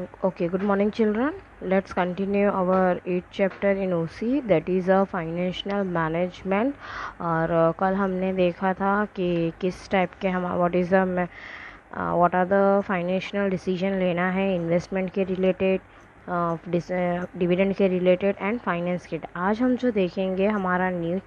Okay, good morning, children. Let's continue our 8th chapter in OC, that is a financial management. और कल हमने देखा था कि किस टाइप के हम what are the financial decision लेना है इन्वेस्टमेंट के रिलेटेड, डिविडेंड के रिलेटेड एंड फाइनेंस के। आज हम जो देखेंगे हमारा न्यू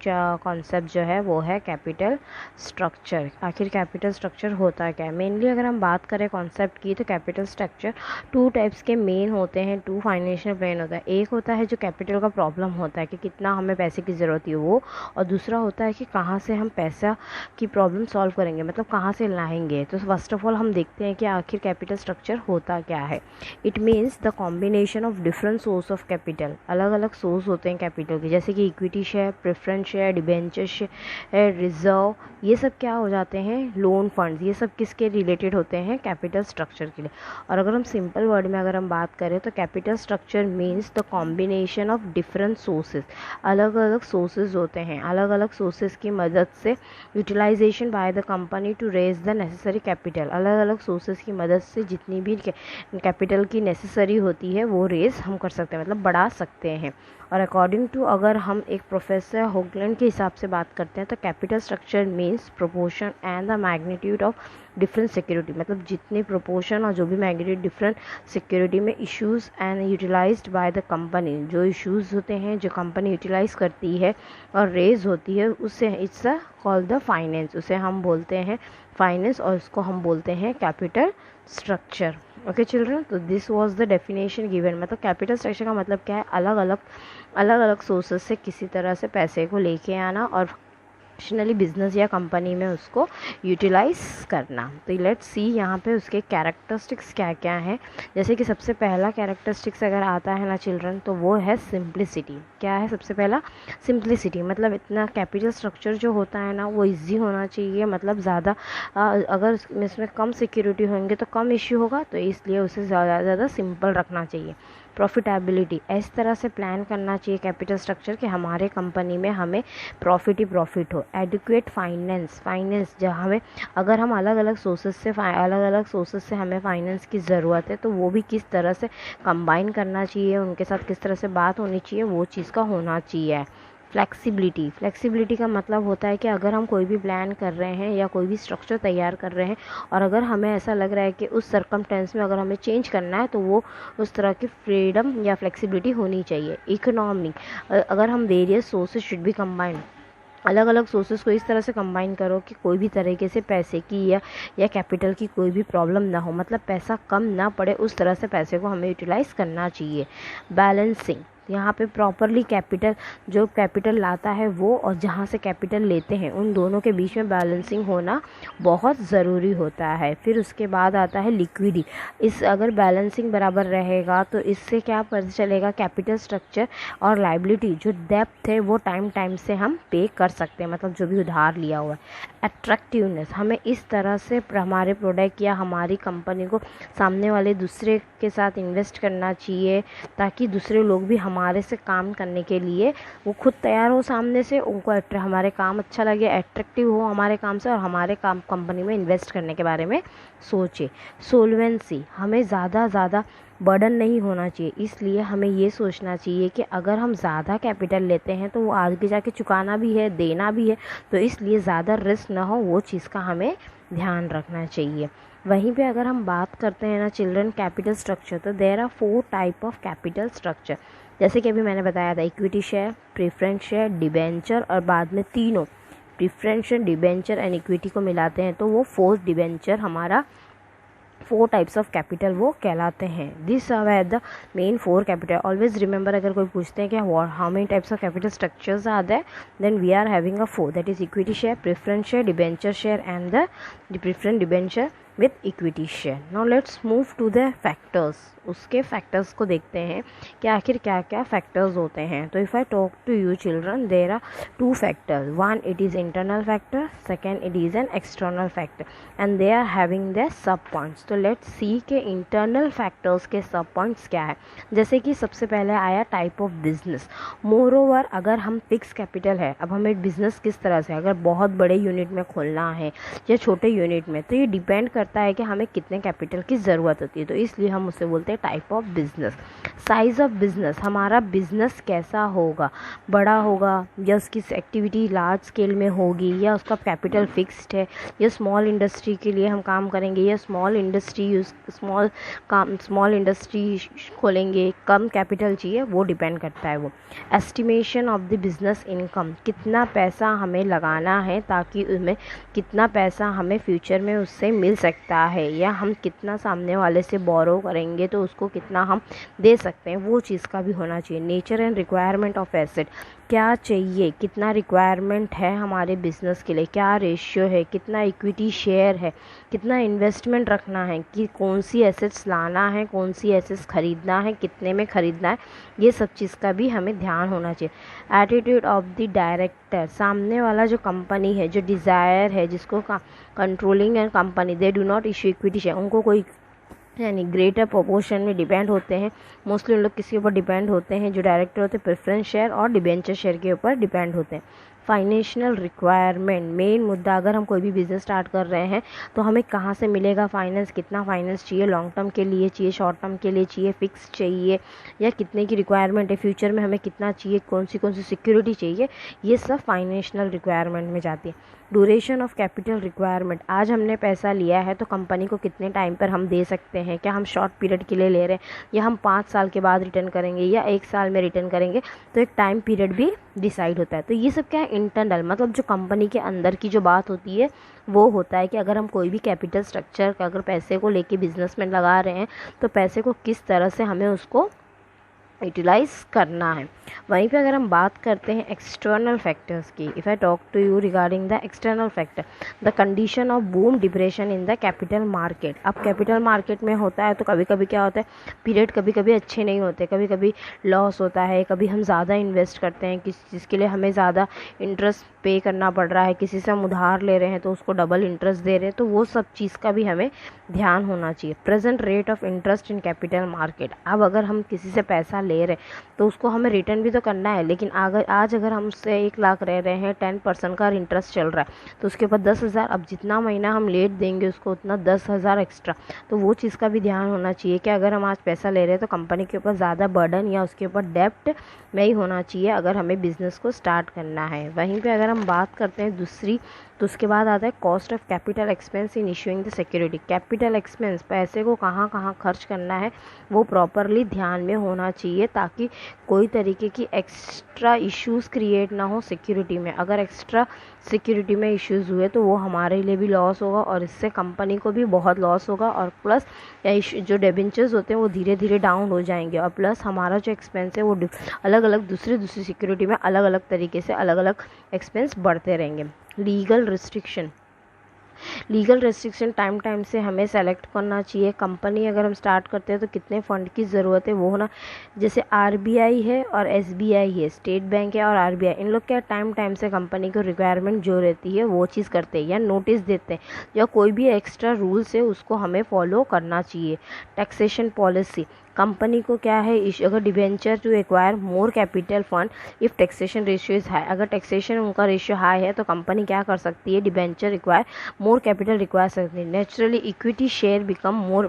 कॉन्सेप्ट जो है वो है कैपिटल स्ट्रक्चर। आखिर कैपिटल स्ट्रक्चर होता क्या है? मेनली अगर हम बात करें कॉन्सेप्ट की तो कैपिटल स्ट्रक्चर टू टाइप्स के मेन होते हैं, टू फाइनेंशियल प्लान होता है। एक होता है जो कैपिटल का प्रॉब्लम होता है कि कितना हमें पैसे की ज़रूरत है वो, और दूसरा होता है कि कहाँ से हम पैसा की प्रॉब्लम सॉल्व करेंगे, मतलब कहाँ से लाएंगे। तो फर्स्ट ऑफ ऑल हम देखते हैं कि आखिर कैपिटल स्ट्रक्चर होता क्या है। It means the combination of different source of capital. अलग अलग सोर्स होते हैं कैपिटल के, जैसे कि equity share, preference share, debenture share, reserve, ये सब क्या हो जाते हैं? Loan funds. ये सब किसके रिलेटेड होते हैं? कैपिटल स्ट्रक्चर के लिए। और अगर हम सिंपल वर्ड में अगर हम बात करें तो capital structure means the combination of different sources. अलग अलग सोर्सेज होते हैं, अलग अलग सोर्सेज की मदद से utilisation by the company to raise the necessary capital. अलग अलग सोर्सेज की मदद से जितनी भी कैपिटल की नेसेसरी होती है वो रेज हम कर सकते हैं, मतलब बढ़ा सकते हैं। और अकॉर्डिंग टू अगर हम एक प्रोफेसर होगलैंड के हिसाब से बात करते हैं तो capital structure means proportion and the magnitude of different security. मतलब जितने प्रोपोर्शन और जो भी मैग्नीट्यूड डिफरेंट सिक्योरिटी में issues and utilised by the company, जो इश्यूज होते हैं जो कंपनी यूटिलाइज करती है और रेज होती है, उससे इट्स कॉल्ड द फाइनेंस। उसे हम बोलते हैं फाइनेंस और उसको हम बोलते हैं कैपिटल स्ट्रक्चर। ओके चिल्ड्रन, तो this was the definition given. मतलब कैपिटल स्ट्रक्चर का मतलब क्या है? अलग अलग सोर्सेस से किसी तरह से पैसे को लेके आना और फंक्शनली बिजनेस या कंपनी में उसको यूटिलाइज करना। तो लेट्स सी यहाँ पे उसके कैरेक्टरिस्टिक्स क्या क्या हैं। जैसे कि सबसे पहला कैरेक्टरिस्टिक्स अगर आता है ना चिल्ड्रन, तो वो है सिंप्लिसिटी। क्या है सबसे पहला? सिंप्लिसिटी। मतलब इतना कैपिटल स्ट्रक्चर जो होता है ना वो इजी होना चाहिए। मतलब ज़्यादा अगर इसमें कम सिक्योरिटी होंगे तो कम इश्यू होगा, तो इसलिए उसे ज़्यादा सिंपल रखना चाहिए। प्रॉफिटेबिलिटी, इस तरह से प्लान करना चाहिए कैपिटल स्ट्रक्चर कि हमारे कंपनी में हमें प्रॉफिट ही प्रॉफिट हो। एडिक्वेट फाइनेंस जहाँ हमें अगर हम अलग अलग सोर्सेज से हमें फाइनेंस की ज़रूरत है तो वो भी किस तरह से कंबाइन करना चाहिए, उनके साथ किस तरह से बात होनी चाहिए, वो चीज़ का होना चाहिए। फ्लेक्सिबिलिटी का मतलब होता है कि अगर हम कोई भी प्लान कर रहे हैं या कोई भी स्ट्रक्चर तैयार कर रहे हैं और अगर हमें ऐसा लग रहा है कि उस सर्कमटेंस में अगर हमें चेंज करना है तो वो उस तरह की फ्रीडम या फ्लेक्सिबिलिटी होनी चाहिए। इकोनॉमी, अगर हम various sources should be combined, अलग अलग सोर्सेज को इस तरह से कंबाइन करो कि कोई भी तरीके से पैसे की या कैपिटल की कोई भी प्रॉब्लम ना हो, मतलब पैसा कम ना पड़े, उस तरह से पैसे को हमें यूटिलाइज करना चाहिए। बैलेंसिंग, यहाँ पे प्रॉपरली जो कैपिटल लाता है वो और जहाँ से कैपिटल लेते हैं उन दोनों के बीच में बैलेंसिंग होना बहुत ज़रूरी होता है। फिर उसके बाद आता है लिक्विडिटी। अगर बैलेंसिंग बराबर रहेगा तो इससे क्या पता चलेगा? कैपिटल स्ट्रक्चर और लायबिलिटी जो डेप्थ है वो टाइम से हम पे कर सकते हैं, मतलब जो भी उधार लिया हुआ है। अट्रैक्टिवनेस, हमें इस तरह से हमारे प्रोडक्ट या हमारी कंपनी को सामने वाले दूसरे के साथ इन्वेस्ट करना चाहिए ताकि दूसरे लोग भी हमारे से काम करने के लिए वो खुद तैयार हो, सामने से उनको हमारे काम अच्छा लगे, अट्रैक्टिव हो हमारे काम से और हमारे काम कंपनी में इन्वेस्ट करने के बारे में सोचे। सोल्वेंसी, हमें ज़्यादा बर्डन नहीं होना चाहिए, इसलिए हमें ये सोचना चाहिए कि अगर हम ज़्यादा कैपिटल लेते हैं तो वो आगे जाके चुकाना भी है, देना भी है, तो इसलिए ज़्यादा रिस्क ना हो, वो चीज़ का हमें ध्यान रखना चाहिए। वहीं पे अगर हम बात करते हैं ना चिल्ड्रन कैपिटल स्ट्रक्चर, तो there are 4 type of capital structure. जैसे कि अभी मैंने बताया था equity share, preference share, debenture और बाद में तीनों preference share, debenture and equity को मिलाते हैं तो वो 4 डिबेंचर हमारा 4 टाइप्स ऑफ कैपिटल वो कहलाते हैं। This are the main 4 capital. Always remember, अगर कोई पूछते हैं कि how many types of capital structures are there, then we are having a 4, that is equity share, preference share, debenture share and the preference debenture with equity share. Now let's move to the factors. उसके factors को देखते हैं कि आखिर क्या क्या factors होते हैं। तो if I talk to you children, there are 2 factors, one it is internal factor, second it is an external factor and they are having the sub points. तो लेट्स सी के इंटरनल फैक्टर्स के सब points क्या है। जैसे कि सबसे पहले आया type of business. More over, अगर हम फिक्स कैपिटल है, अब हमें बिजनेस किस तरह से, अगर बहुत बड़े यूनिट में खोलना है या छोटे यूनिट में, तो ये डिपेंड करता है कि हमें कितने कैपिटल की ज़रूरत होती है, तो इसलिए हम उसे बोलते हैं type of business. Size of business, हमारा बिजनेस कैसा होगा, बड़ा होगा या उसकी एक्टिविटी लार्ज स्केल में होगी, या उसका कैपिटल फिक्स्ड है, या स्मॉल इंडस्ट्री के लिए हम काम करेंगे, या स्मॉल इंडस्ट्री खोलेंगे, कम कैपिटल चाहिए, वो डिपेंड करता है। वो estimation of the business income, कितना पैसा हमें लगाना है ताकि उसमें कितना पैसा हमें फ्यूचर में उससे मिल सकता है, या हम कितना सामने वाले से बोरो करेंगे तो उसको कितना हम दे सकते हैं, वो चीज़ का भी होना चाहिए। Nature and requirement of asset, क्या चाहिए, कितना रिक्वायरमेंट है हमारे बिजनेस के लिए, क्या रेशियो है, कितना इक्विटी शेयर है, कितना इन्वेस्टमेंट रखना है, कि कौन सी एसेट्स लाना है, कौन सी एसेट्स खरीदना है, कितने में खरीदना है, ये सब चीज़ का भी हमें ध्यान होना चाहिए। एटीट्यूड ऑफ द डायरेक्टर, सामने वाला जो कंपनी है, जो डिज़ायर है, जिसको controlling and company, they do not issue equity share, उनको कोई यानी ग्रेटर प्रोपोर्शन में डिपेंड होते हैं, मोस्टली उन लोग किसी के ऊपर डिपेंड होते हैं, जो डायरेक्टर होते हैं प्रेफरेंस शेयर और डिबेंचर शेयर के ऊपर डिपेंड होते हैं। फाइनेंशियल रिक्वायरमेंट, मेन मुद्दा, अगर हम कोई भी बिजनेस स्टार्ट कर रहे हैं तो हमें कहाँ से मिलेगा फाइनेंस, कितना फाइनेंस चाहिए, लॉन्ग टर्म के लिए चाहिए, शॉर्ट टर्म के लिए चाहिए, फिक्स चाहिए, या कितने की रिक्वायरमेंट है, फ्यूचर में हमें कितना चाहिए, कौन सी सिक्योरिटी चाहिए, ये सब फाइनेंशियल रिक्वायरमेंट में जाती है। ड्यूरेशन ऑफ कैपिटल रिक्वायरमेंट, आज हमने पैसा लिया है तो कंपनी को कितने टाइम पर हम दे सकते हैं, क्या हम शॉर्ट पीरियड के लिए ले रहे हैं या हम 5 साल के बाद रिटर्न करेंगे या 1 साल में रिटर्न करेंगे, तो एक टाइम पीरियड भी डिसाइड होता है। तो ये सब क्या है, इंटरनल, मतलब जो कंपनी के अंदर की जो बात होती है वो होता है कि अगर हम कोई भी कैपिटल स्ट्रक्चर का अगर पैसे को लेके बिजनेस में लगा रहे हैं तो पैसे को किस तरह से हमें उसको यूटिलाइज करना है। वहीं पे अगर हम बात करते हैं एक्सटर्नल फैक्टर्स की, if I talk to you regarding the external factor, the condition of boom depression in the capital market. अब कैपिटल मार्केट में होता है तो कभी कभी क्या होता है, पीरियड कभी कभी अच्छे नहीं होते, कभी कभी लॉस होता है, कभी हम ज़्यादा इन्वेस्ट करते हैं किसी चीज़ के लिए, हमें ज़्यादा इंटरेस्ट पे करना पड़ रहा है, किसी से हम उधार ले रहे हैं तो उसको डबल इंटरेस्ट दे रहे हैं, तो वो सब चीज़ का भी हमें ध्यान होना चाहिए। Present rate of interest in capital market, अब अगर हम किसी से पैसा ले रहे हैं तो उसको हमें रिटर्न भी तो करना है, लेकिन आज अगर हम उससे 1 लाख रह रहे हैं, 10% का इंटरेस्ट चल रहा है तो उसके ऊपर 10,000, अब जितना महीना हम लेट देंगे उसको उतना 10,000 एक्स्ट्रा, तो वो चीज़ का भी ध्यान होना चाहिए कि अगर हम आज पैसा ले रहे हैं तो कंपनी के ऊपर ज़्यादा बर्डन या उसके ऊपर डेप्ट नहीं होना चाहिए अगर हमें बिजनेस को स्टार्ट करना है। वहीं पे अगर हम बात करते हैं दूसरी, तो उसके बाद आता है cost of capital expense in issuing the security. Capital expense, पैसे को कहाँ कहाँ खर्च करना है वो प्रॉपरली ध्यान में होना चाहिए ताकि कोई तरीके की एक्स्ट्रा इश्यूज़ क्रिएट ना हो सिक्योरिटी में। अगर एक्स्ट्रा सिक्योरिटी में इश्यूज़ हुए तो वो हमारे लिए भी लॉस होगा और इससे कंपनी को भी बहुत लॉस होगा, और प्लस जो डिबेंचर्स होते हैं वो धीरे धीरे डाउन हो जाएंगे, और प्लस हमारा जो एक्सपेंस है वो अलग अलग दूसरी सिक्योरिटी में अलग अलग तरीके से अलग अलग एक्सपेंस बढ़ते रहेंगे। लीगल रिस्ट्रिक्शन टाइम से हमें सेलेक्ट करना चाहिए। कंपनी अगर हम स्टार्ट करते हैं तो कितने फ़ंड की ज़रूरत है वो होना, जैसे आरबीआई है और एसबीआई है, स्टेट बैंक है और आरबीआई, इन लोग क्या टाइम से कंपनी को रिक्वायरमेंट जो रहती है वो चीज़ करते हैं या नोटिस देते हैं, या कोई भी एक्स्ट्रा रूल्स है उसको हमें फॉलो करना चाहिए। टैक्सेशन पॉलिसी, कंपनी को क्या है, अगर debenture to acquire more capital fund if taxation ratio is high, अगर टैक्सेशन उनका रेशियो हाई है तो कंपनी क्या कर सकती है, debenture require more capital require सकती है। Naturally equity share become more,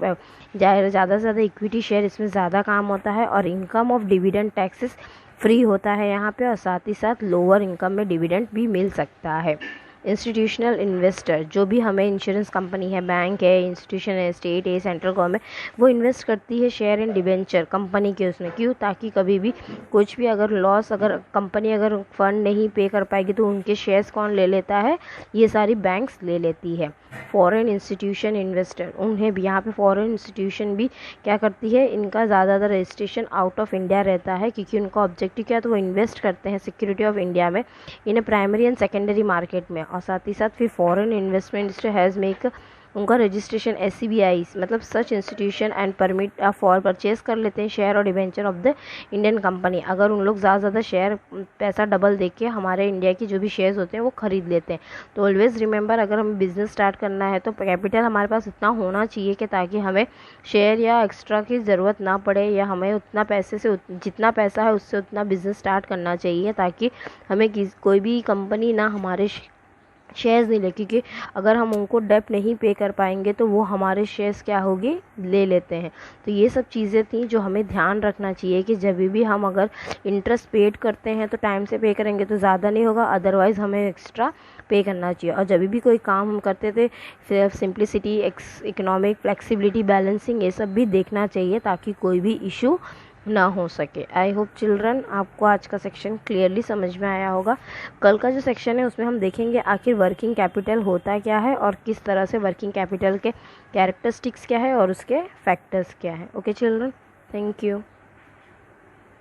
ज़्यादा से ज़्यादा इक्विटी शेयर इसमें ज़्यादा काम होता है, और income of dividend taxes free होता है यहाँ पे, और साथ ही साथ लोअर इनकम में डिविडेंड भी मिल सकता है। इंस्टीट्यूशनल इन्वेस्टर, जो भी हमें इंश्योरेंस कंपनी है, बैंक है, इंस्टीट्यूशन है, स्टेट है, सेंट्रल गवर्नमेंट, वो इन्वेस्ट करती है शेयर इन डिवेंचर कंपनी के उसमें, क्यों, ताकि कभी भी कुछ भी अगर लॉस, अगर कंपनी अगर फंड नहीं पे कर पाएगी तो उनके शेयर्स कौन ले लेता है, ये सारी बैंक्स ले लेती है। फॉरेन इंस्टीट्यूशन इन्वेस्टर, उन्हें भी यहाँ पे फॉरेन इंस्टीट्यूशन भी क्या करती है, इनका ज़्यादातर रजिस्ट्रेशन आउट ऑफ इंडिया रहता है, क्योंकि उनका ऑब्जेक्टिव क्या है, तो वो इन्वेस्ट करते हैं सिक्योरिटी ऑफ इंडिया में, in primary and secondary market में, और साथ ही साथ फिर फॉरेन इन्वेस्टमेंट हैज़ मेक उनका रजिस्ट्रेशन SCBI, मतलब such institution and permit for purchase कर लेते हैं शेयर और debenture of the Indian company. अगर उन लोग ज़्यादा शेयर पैसा डबल दे के हमारे इंडिया की जो भी शेयर्स होते हैं वो खरीद लेते हैं। तो ऑलवेज़ रिमेंबर, अगर हमें बिजनेस स्टार्ट करना है तो कैपिटल हमारे पास इतना होना चाहिए कि ताकि हमें शेयर या एक्स्ट्रा की ज़रूरत ना पड़े, या हमें उतना पैसे से जितना पैसा है उससे उतना बिज़नेस स्टार्ट करना चाहिए, ताकि हमें कोई भी कंपनी ना हमारे शेयर्स नहीं ले, क्योंकि अगर हम उनको डेप्ट नहीं पे कर पाएंगे तो वो हमारे शेयर्स क्या होगी, ले लेते हैं। तो ये सब चीज़ें थी जो हमें ध्यान रखना चाहिए कि जब भी हम अगर इंटरेस्ट पेड करते हैं तो टाइम से पे करेंगे तो ज़्यादा नहीं होगा, अदरवाइज़ हमें एक्स्ट्रा पे करना चाहिए। और जब भी कोई काम हम करते थे, फिर सिंप्लिसिटी, इकोनॉमिक फ्लेक्सिबिलिटी, बैलेंसिंग, ये सब भी देखना चाहिए ताकि कोई भी इशू ना हो सके। आई होप चिल्ड्रन आपको आज का सेक्शन क्लियरली समझ में आया होगा। कल का जो सेक्शन है उसमें हम देखेंगे आखिर वर्किंग कैपिटल होता क्या है और किस तरह से वर्किंग कैपिटल के कैरेक्टरिस्टिक्स क्या है और उसके फैक्टर्स क्या है। Okay children, thank you.